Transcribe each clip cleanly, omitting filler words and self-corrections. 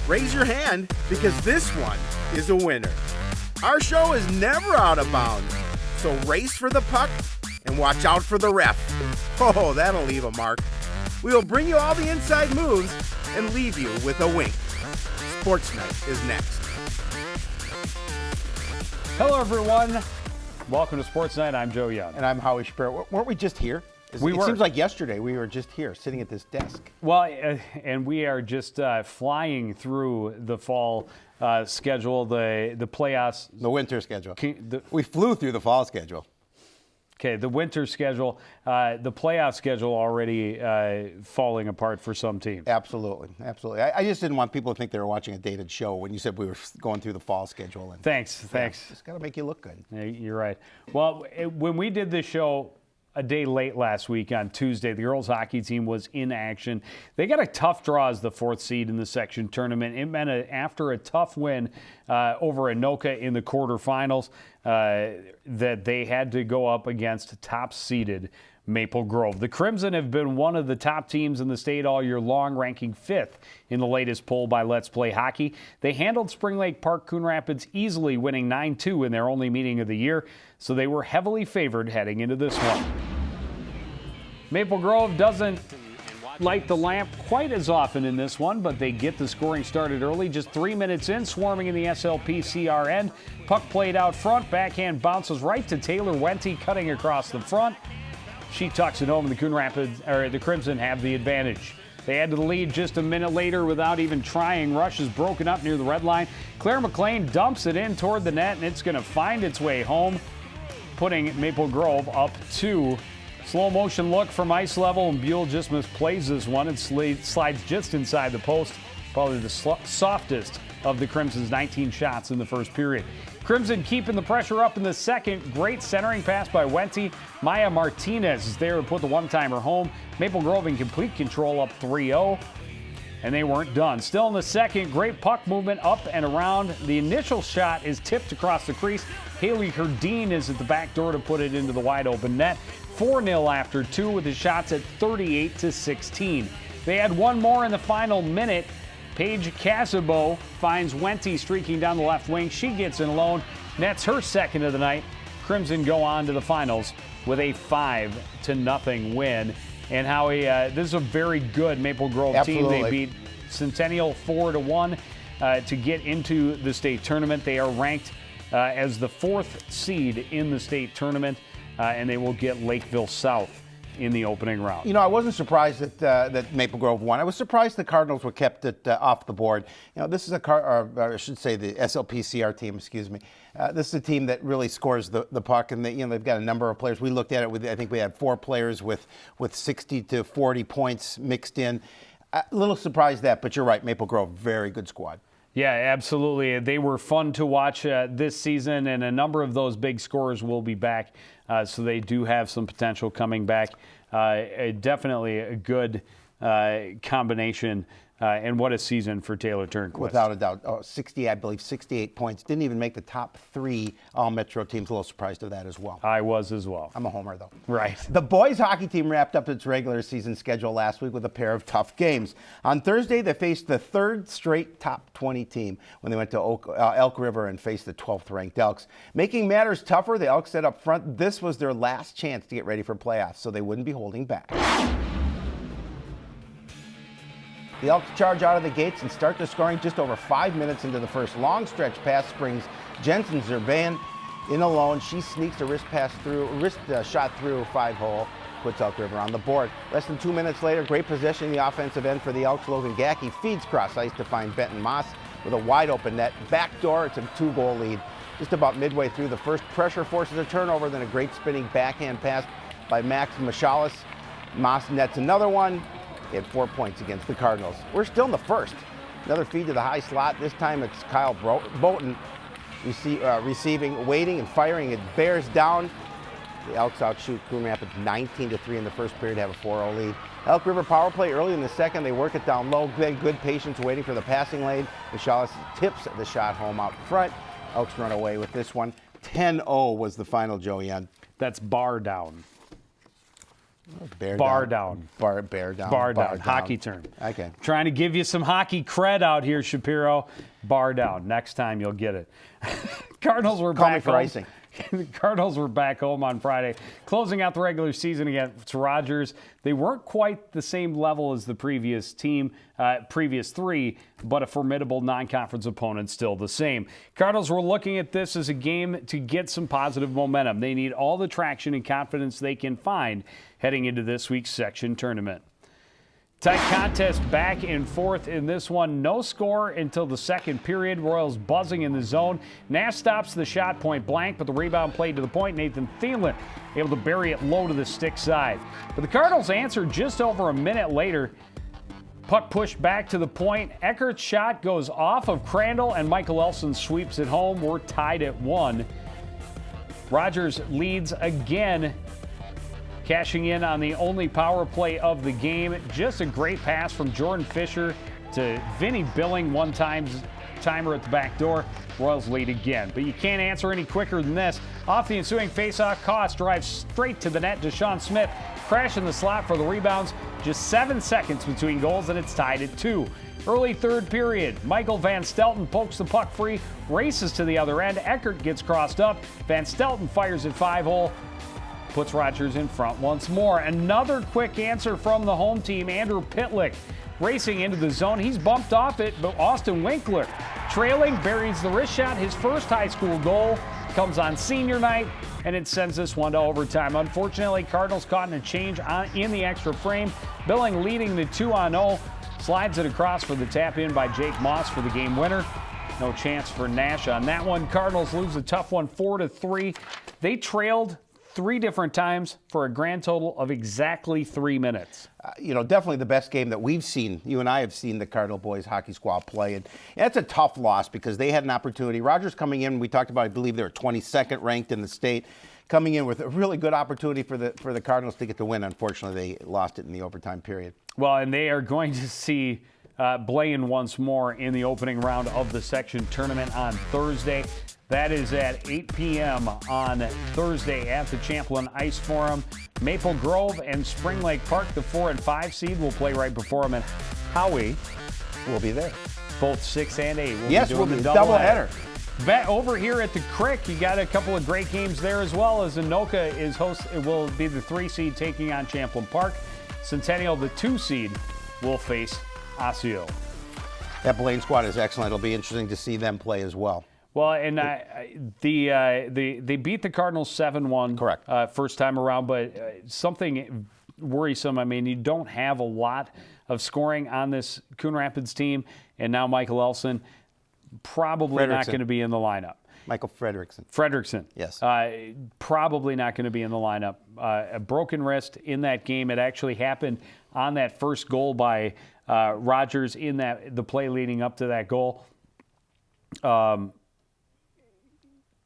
raise your hand because this one is a winner. Our show is never out of bounds, so race for the puck and watch out for the ref. Oh, that'll leave a mark. We will bring you all the inside moves and leave you with a wink. Sportsnight is next. Hello, everyone. Welcome to Sportsnight. I'm Joe Young. And I'm Howie Shapiro. Weren't we just here? It seems like yesterday we were just here, sitting at this desk. Well, and we are just flying through the fall schedule, the playoffs. The winter schedule. We flew through the fall schedule. Okay, the winter schedule, the playoff schedule already falling apart for some teams. Absolutely, absolutely. I just didn't want people to think they were watching a dated show when you said we were going through the fall schedule. And Thanks. Just got to make you look good. Yeah, you're right. Well, when we did this show a day late last week on Tuesday, the girls hockey team was in action. They got a tough draw as the fourth seed in the section tournament. It meant after a tough win over Anoka in the quarterfinals that they had to go up against top-seeded Maple Grove. The Crimson have been one of the top teams in the state all year long, ranking 5th in the latest poll by Let's Play Hockey. They handled Spring Lake Park Coon Rapids easily, winning 9-2 in their only meeting of the year, so they were heavily favored heading into this one. Maple Grove doesn't light the lamp quite as often in this one, but they get the scoring started early. Just 3 minutes in, swarming in the SLPCR end. Puck played out front, backhand bounces right to Taylor Wente, cutting across the front. She tucks it home, and the Crimson have the advantage. They add to the lead just a minute later without even trying. Rush is broken up near the red line. Claire McLean dumps it in toward the net, and it's going to find its way home, putting Maple Grove up 2. Slow motion look from ice level, and Buell just misplays this one. It slides just inside the post. Probably the softest of the Crimson's 19 shots in the first period. Crimson keeping the pressure up in the second. Great centering pass by Wente. Maya Martinez is there to put the one-timer home. Maple Grove in complete control, up 3-0. And they weren't done. Still in the second, great puck movement up and around. The initial shot is tipped across the crease. Haley Herdeen is at the back door to put it into the wide-open net. 4-0 after 2 with the shots at 38-16. They had one more in the final minute. Paige Casabo finds Wente streaking down the left wing. She gets in alone, nets her second of the night. Crimson go on to the finals with a 5-0 win. And Howie, this is a very good Maple Grove team. They beat Centennial 4-1 to get into the state tournament. They are ranked as the 4th seed in the state tournament, and they will get Lakeville South in the opening round. You know, I wasn't surprised that Maple Grove won. I was surprised the Cardinals were kept off the board. You know, this is I should say the SLPCR team, excuse me. This is a team that really scores the puck, and they've got a number of players. We looked at it I think we had 4 players with 60 to 40 points mixed in. A little surprised but you're right, Maple Grove, very good squad. Yeah, absolutely. They were fun to watch this season, and a number of those big scorers will be back, so they do have some potential coming back. Definitely a good combination, and what a season for Taylor Turnquist. Without a doubt. 68 points. Didn't even make the top 3 All-Metro teams. A little surprised of that as well. I was as well. I'm a homer, though. Right. The boys hockey team wrapped up its regular season schedule last week with a pair of tough games. On Thursday, they faced the 3rd straight top 20 team when they went to Elk River and faced the 12th-ranked Elks. Making matters tougher, the Elks said up front this was their last chance to get ready for playoffs, so they wouldn't be holding back. The Elks charge out of the gates and start the scoring just over 5 minutes into the first. Long stretch pass brings Jensen Zerban in alone. She sneaks a wrist shot through 5-hole, puts Elk River on the board. Less than 2 minutes later, great possession in the offensive end for the Elks. Logan Gackey feeds cross ice to find Benton Moss with a wide open net. Backdoor, it's a 2-goal lead. Just about midway through the first, pressure forces a turnover, then a great spinning backhand pass by Max Machalis. Moss nets another one. He had 4 points against the Cardinals. We're still in the first. Another feed to the high slot. This time it's Kyle Bolton receiving, waiting, and firing. It bears down. The Elks outshoot Coon Rapids 19-3 in the first period, have a 4-0 lead. Elk River power play early in the second. They work it down low. Good patience waiting for the passing lane. Machalis tips the shot home out front. Elks run away with this one. 10-0 was the final, Joe Young. That's bar down. Bar down. Bar down. Bar down. Hockey term. Okay. Trying to give you some hockey cred out here, Shapiro. Bar down. Next time you'll get it. Cardinals were Call me back for home. icing. The Cardinals were back home on Friday, closing out the regular season against Rogers. They weren't quite the same level as the previous three, but a formidable non-conference opponent still the same. Cardinals were looking at this as a game to get some positive momentum. They need all the traction and confidence they can find heading into this week's section tournament. Tight contest back and forth in this one. No score until the second period. Royals buzzing in the zone. Nash stops the shot point blank, but the rebound played to the point. Nathan Thielen able to bury it low to the stick side. But the Cardinals answered just over a minute later. Puck pushed back to the point. Eckert's shot goes off of Crandall, and Michael Elson sweeps it home. We're tied at 1. Rogers leads again, cashing in on the only power play of the game. Just a great pass from Jordan Fisher to Vinny Billing, timer at the back door. Royals lead again, but you can't answer any quicker than this. Off the ensuing faceoff, Koss drives straight to the net. Deshaun Smith crashing the slot for the rebounds. Just 7 seconds between goals, and it's tied at 2. Early third period, Michael Van Stelten pokes the puck free, races to the other end. Eckert gets crossed up. Van Stelten fires at 5-hole. Puts Rogers in front once more. Another quick answer from the home team. Andrew Pitlick racing into the zone. He's bumped off it, but Austin Winkler trailing, buries the wrist shot. His first high school goal comes on senior night, and it sends this one to overtime. Unfortunately, Cardinals caught in a change in the extra frame. Billing leading the 2-0. Slides it across for the tap in by Jake Moss for the game winner. No chance for Nash on that one. Cardinals lose a tough one 4-3. They trailed 3 different times for a grand total of exactly 3 minutes. Definitely the best game that we've seen. You and I have seen the Cardinal boys hockey squad play. And that's a tough loss because they had an opportunity. Rogers coming in, we talked about, I believe they were 22nd ranked in the state, coming in with a really good opportunity for the Cardinals to get the win. Unfortunately, they lost it in the overtime period. Well, and they are going to see Blaine once more in the opening round of the section tournament on Thursday. That is at 8 p.m. on Thursday at the Champlain Ice Forum. Maple Grove and Spring Lake Park, the 4 and 5 seed, will play right before them. And Howie will be there. Both 6 and 8 will yes, be doing we'll the be double header. Over here at the Crick, you got a couple of great games there as well, as Anoka will be the 3 seed taking on Champlain Park. Centennial, the 2 seed, will face Osseo. That Blaine squad is excellent. It'll be interesting to see them play as well. Well, and they beat the Cardinals 7-1. Correct. First time around, but something worrisome. I mean, you don't have a lot of scoring on this Coon Rapids team, and now Michael Elson probably not going to be in the lineup. Michael Fredrickson. Yes. Probably not going to be in the lineup. A broken wrist in that game. It actually happened on that first goal by Rogers in the play leading up to that goal.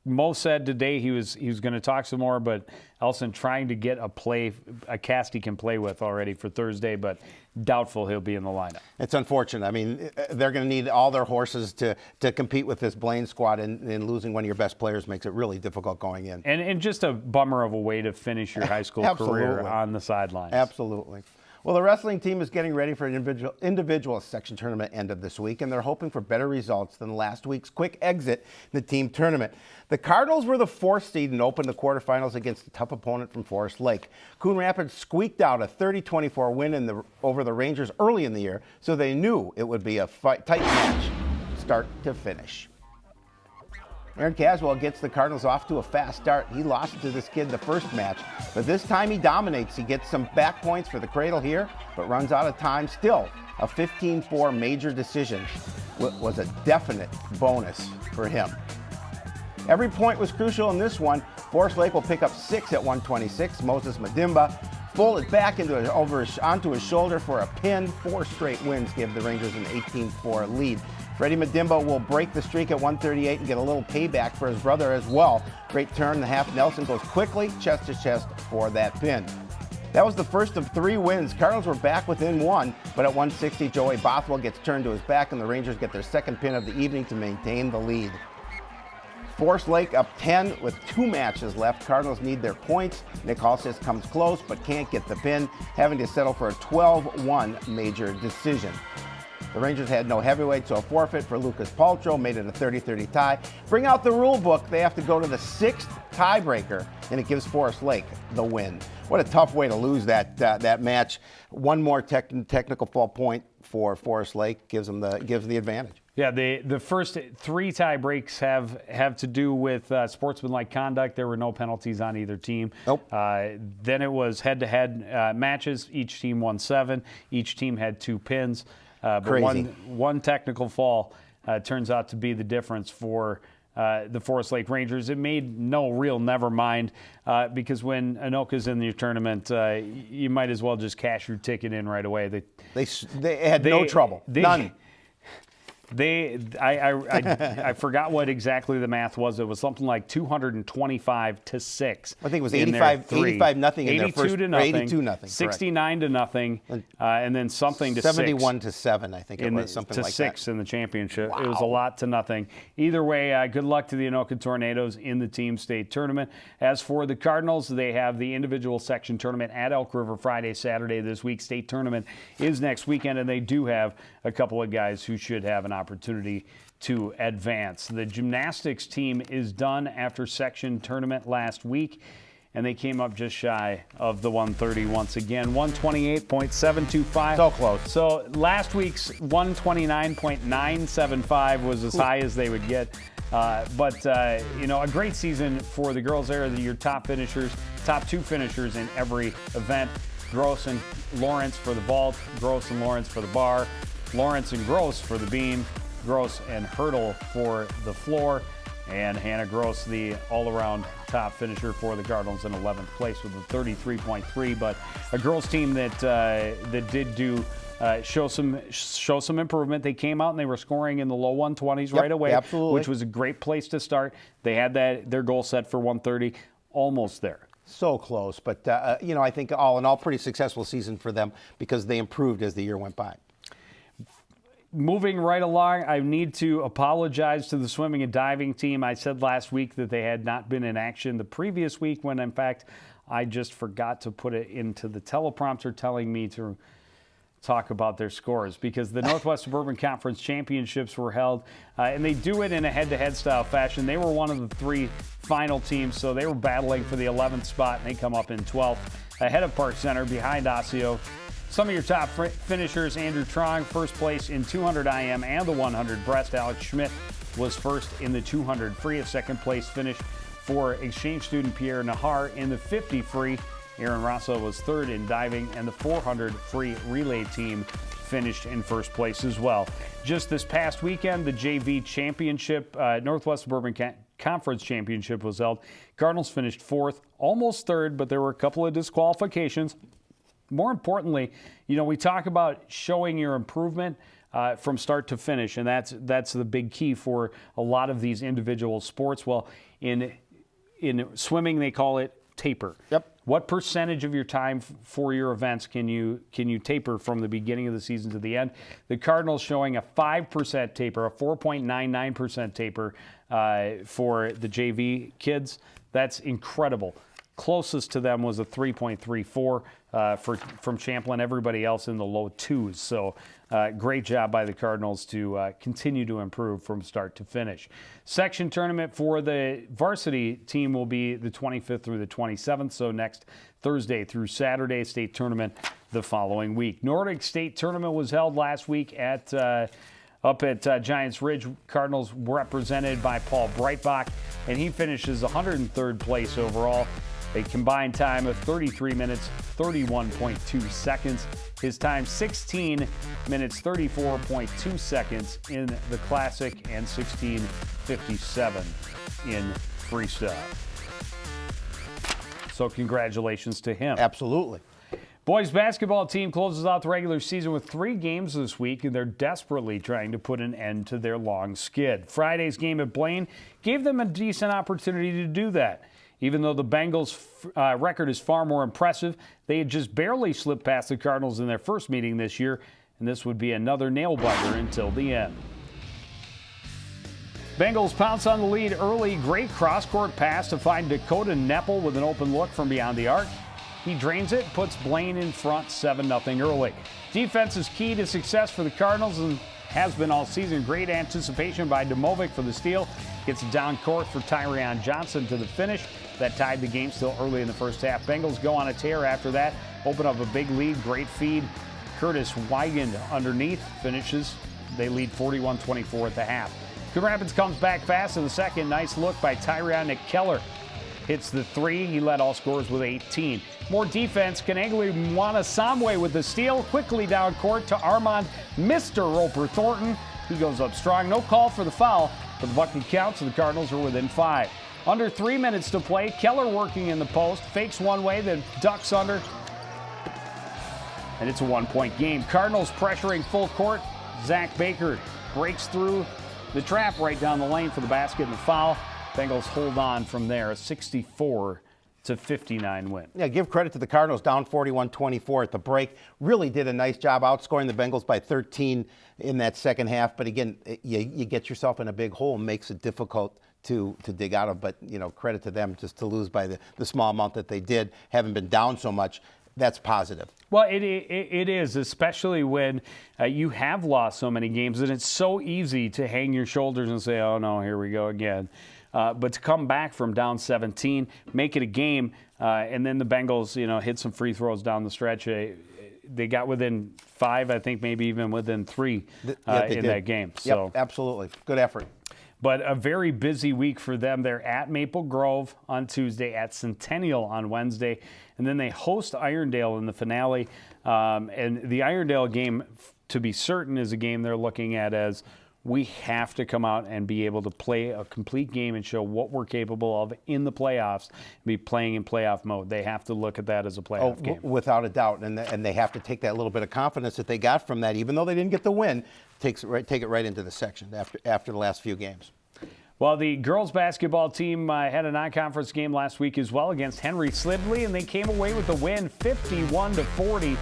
Mo said today he was going to talk some more, but Elson trying to get a cast he can play with already for Thursday, but doubtful he'll be in the lineup. It's unfortunate. I mean, they're going to need all their horses to compete with this Blaine squad, and losing one of your best players makes it really difficult going in. And just a bummer of a way to finish your high school career on the sidelines. Absolutely. Well, the wrestling team is getting ready for an individual section tournament end of this week, and they're hoping for better results than last week's quick exit in the team tournament. The Cardinals were the 4th seed and opened the quarterfinals against a tough opponent from Forest Lake. Coon Rapids squeaked out a 30-24 win over the Rangers early in the year, so they knew it would be a tight match, start to finish. Aaron Caswell gets the Cardinals off to a fast start. He lost to this kid the first match, but this time he dominates. He gets some back points for the Cradle here, but runs out of time. Still, a 15-4 major decision was a definite bonus for him. Every point was crucial in this one. Forest Lake will pick up 6 at 126. Moses Madimba folded back onto his shoulder for a pin. 4 straight wins give the Rangers an 18-4 lead. Freddie Madimba will break the streak at 138 and get a little payback for his brother as well. Great turn. The half Nelson goes quickly, chest to chest for that pin. That was the first of 3 wins. Cardinals were back within 1, but at 160, Joey Bothwell gets turned to his back, and the Rangers get their second pin of the evening to maintain the lead. Forest Lake up 10 with 2 matches left. Cardinals need their points. Nick Halstis comes close but can't get the pin, having to settle for a 12-1 major decision. The Rangers had no heavyweight, so a forfeit for Lucas Paltrow made it a 30-30 tie. Bring out the rule book. They have to go to the 6th tiebreaker, and it gives Forest Lake the win. What a tough way to lose that match. One more technical fault point for Forest Lake gives them the advantage. Yeah, the first 3 tie breaks have to do with sportsmanlike conduct. There were no penalties on either team. Nope. Then it was head-to-head matches. Each team won 7. Each team had 2 pins. But Crazy. one technical fall turns out to be the difference for the Forest Lake Rangers. It made no real never mind because when Anoka's in your tournament, you might as well just cash your ticket in right away. They had no trouble. None. I forgot what exactly the math was. It was something like 225-6. I think it was 85 nothing in their first. 82 nothing. 69 to nothing, and then something to 71 to 7. I think it was something to like 6 that. in the championship. Wow. It was a lot to nothing. Either way, good luck to the Anoka Tornadoes in the team state tournament. As for the Cardinals, they have the individual section tournament at Elk River Friday, Saturday this week. State tournament is next weekend, and they do have a couple of guys who should have an opportunity to advance. The gymnastics team is done after section tournament last week, and they came up just shy of the 130 once again, 128.725. So close. So last week's 129.975 was as high as they would get. But a great season for the girls there. Your top 2 finishers in every event. Gross and Lawrence for the vault, Gross and Lawrence for the bar, Lawrence and Gross for the beam, Gross and Hurdle for the floor, and Hannah Gross, the all-around top finisher for the Cardinals in 11th place with a 33.3. But a girls team that did do show some improvement. They came out and they were scoring in the low 120s right away, absolutely. which was a great place to start. They had their goal set for 130, almost there. So close, but I think all in all, pretty successful season for them because they improved as the year went by. Moving right along, I need to apologize to the swimming and diving team. I said last week that they had not been in action the previous week when, in fact, I just forgot to put it into the teleprompter telling me to talk about their scores because the Northwest Suburban Conference Championships were held, and they do it in a head-to-head style fashion. They were one of the 3 final teams, so they were battling for the 11th spot, and they come up in 12th, ahead of Park Center, behind Osseo. Some of your top finishers: Andrew Trong, first place in 200 IM and the 100 breast. Alex Schmidt was first in the 200 free. A second place finish for exchange student Pierre Nahar in the 50 free. Aaron Rosso was third in diving, and the 400 free relay team finished in first place as well. Just this past weekend, the JV Championship, Northwest Suburban Conference Championship was held. Cardinals finished 4th, almost 3rd, but there were a couple of disqualifications. More importantly, we talk about showing your improvement from start to finish, and that's the big key for a lot of these individual sports. Well, in swimming, they call it taper. Yep. What percentage of your time for your events can you taper from the beginning of the season to the end? The Cardinals showing a 5% taper, a 4.99% taper for the JV kids. That's incredible. Closest to them was a 3.34 from Champlin. Everybody else in the low 2s. So great job by the Cardinals to continue to improve from start to finish. Section tournament for the varsity team will be the 25th through the 27th. So next Thursday through Saturday. State tournament the following week. Nordic State tournament was held last week up at Giants Ridge. Cardinals represented by Paul Breitbach, and he finishes 103rd place overall. A combined time of 33 minutes, 31.2 seconds. His time, 16 minutes, 34.2 seconds in the Classic and 16:57 in freestyle. So congratulations to him. Absolutely. Boys basketball team closes out the regular season with 3 games this week, and they're desperately trying to put an end to their long skid. Friday's game at Blaine gave them a decent opportunity to do that. Even though the Bengals' record is far more impressive, they had just barely slipped past the Cardinals in their first meeting this year, and this would be another nail-biter until the end. Bengals pounce on the lead early. Great cross-court pass to find Dakota Neppel with an open look from beyond the arc. He drains it, puts Blaine in front 7-0 early. Defense is key to success for the Cardinals and has been all season. Great anticipation by Domovic for the steal. Gets it down court for Tyrion Johnson to the finish. That tied the game still early in the first half. Bengals go on a tear after that. Open up a big lead. Great feed. Curtis Weigand underneath finishes. They lead 41-24 at the half. Coon Rapids comes back fast in the second. Nice look by Tyrion Keller. Hits the three. He led all scorers with 18. More defense. Kanagli Wanasamwe with the steal. Quickly down court to Armand Mr. Roper Thornton. He goes up strong. No call for the foul, but the bucket counts, and the Cardinals are within 5. Under 3 minutes to play. Keller working in the post. Fakes one way, then ducks under. And it's a 1-point game. Cardinals pressuring full court. Zach Baker breaks through the trap right down the lane for the basket and the foul. Bengals hold on from there, a 64-59 win. Yeah, give credit to the Cardinals, down 41-24 at the break. Really did a nice job outscoring the Bengals by 13 in that second half. But again, you get yourself in a big hole, makes it difficult to dig out of. But, credit to them just to lose by the small amount that they did, having been down so much. That's positive. Well, it is, especially when you have lost so many games, and it's so easy to hang your shoulders and say, oh, no, here we go again. But to come back from down 17, make it a game, and then the Bengals, hit some free throws down the stretch. They got within 5, I think maybe even within 3 in that game. So, yep, absolutely. Good effort. But a very busy week for them. They're at Maple Grove on Tuesday, at Centennial on Wednesday, and then they host Irondale in the finale. And the Irondale game, to be certain, is a game they're looking at as we have to come out and be able to play a complete game and show what we're capable of in the playoffs, be playing in playoff mode. They have to look at that as a playoff game. Without a doubt. And they have to take that little bit of confidence that they got from that, even though they didn't get the win, take it right into the section after the last few games. Well, the girls basketball team had a non-conference game last week as well against Henry Slively, and they came away with the win 51-40.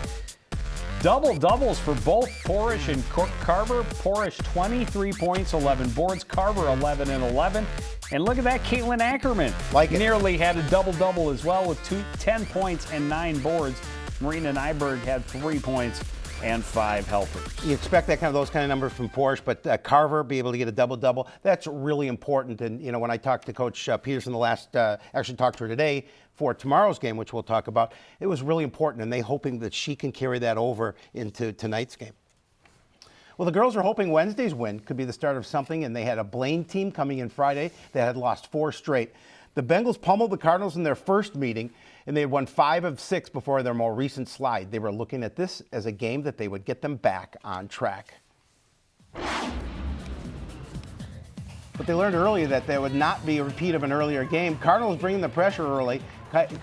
Double-doubles for both Porish and Carver. Porish 23 points, 11 boards. Carver 11 and 11. And look at that, Caitlin Ackerman nearly had a double-double as well with 10 points and 9 boards. Marina Nyberg had 3 points and 5 helpers. You expect those kind of numbers from Porsche, but Carver be able to get a double-double. That's really important. And when I talked to Coach Peterson actually talked to her today for tomorrow's game, which we'll talk about, it was really important, and they hoping that she can carry that over into tonight's game. Well, the girls are hoping Wednesday's win could be the start of something, and they had a Blaine team coming in Friday that had lost 4 straight. The Bengals pummeled the Cardinals in their first meeting, and they had won 5 of 6 before their more recent slide. They were looking at this as a game that they would get them back on track. But they learned early that there would not be a repeat of an earlier game. Cardinals bringing the pressure early.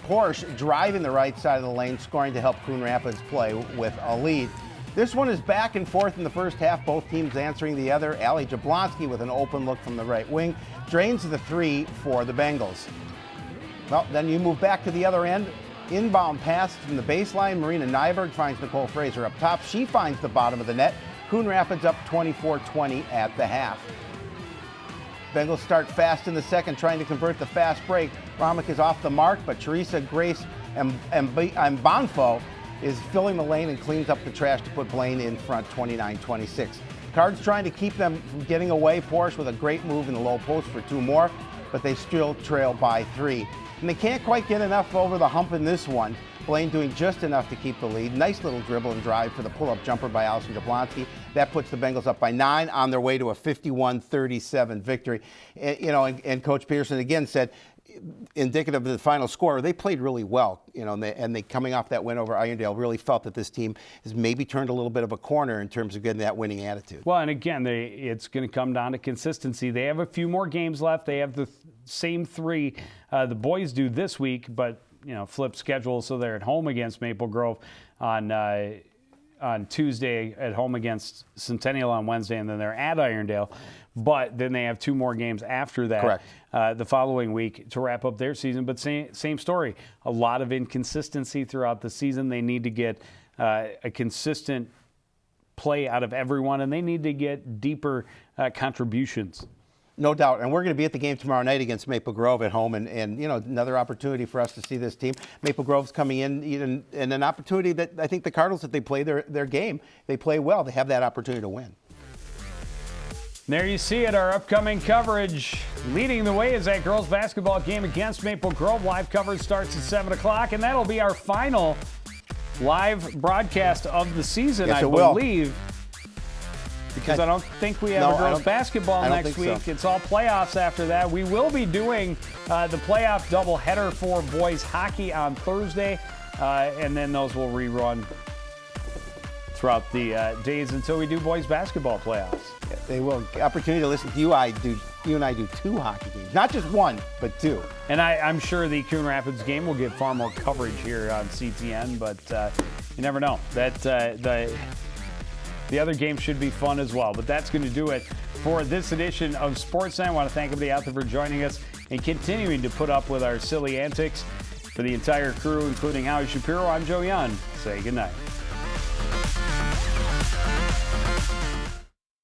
Porsche driving the right side of the lane, scoring to help Coon Rapids play with a lead. This one is back and forth in the first half, both teams answering the other. Allie Jablonski with an open look from the right wing drains the 3 for the Bengals. Well, then you move back to the other end. Inbound pass from the baseline. Marina Nyberg finds Nicole Fraser up top. She finds the bottom of the net. Coon Rapids up 24-20 at the half. Bengals start fast in the second, trying to convert the fast break. Romick is off the mark, but Teresa Grace and Bonfo is filling the lane and cleans up the trash to put Blaine in front 29-26. Cards trying to keep them from getting away. Porsche with a great move in the low post for 2 more, but they still trail by 3. And they can't quite get enough over the hump in this one. Blaine doing just enough to keep the lead. Nice little dribble and drive for the pull-up jumper by Allison Jablonski. That puts the Bengals up by 9 on their way to a 51-37 victory. And Coach Pearson again said, indicative of the final score, they played really well. And they coming off that win over Irondale really felt that this team has maybe turned a little bit of a corner in terms of getting that winning attitude. Well, and again, it's going to come down to consistency. They have a few more games left. They have the same 3 the boys do this week, but flip schedule, so they're at home against Maple Grove on Tuesday, at home against Centennial on Wednesday, and then they're at Irondale. But then they have 2 more games after that. Correct. The following week to wrap up their season. But same story. A lot of inconsistency throughout the season. They need to get a consistent play out of everyone, and they need to get deeper contributions. No doubt, and we're going to be at the game tomorrow night against Maple Grove at home, and another opportunity for us to see this team. Maple Grove's coming in an opportunity that I think the Cardinals, if they play their game, they play well, they have that opportunity to win. There you see it, our upcoming coverage. Leading the way is that girls basketball game against Maple Grove. Live coverage starts at 7 o'clock, and that'll be our final live broadcast of the season, yes, I believe. Because I don't think we have a girls basketball next week. So. It's all playoffs after that. We will be doing the playoff doubleheader for boys hockey on Thursday, and then those will rerun throughout the days until we do boys basketball playoffs. Yeah, they will. Opportunity to listen to you. You and I do 2 hockey games, not just 1, but 2. And I'm sure the Coon Rapids game will get far more coverage here on CTN, but you never know. The other game should be fun as well. But that's going to do it for this edition of Sportsnight. I want to thank everybody out there for joining us and continuing to put up with our silly antics. For the entire crew, including Howie Shapiro, I'm Joe Young. Say goodnight.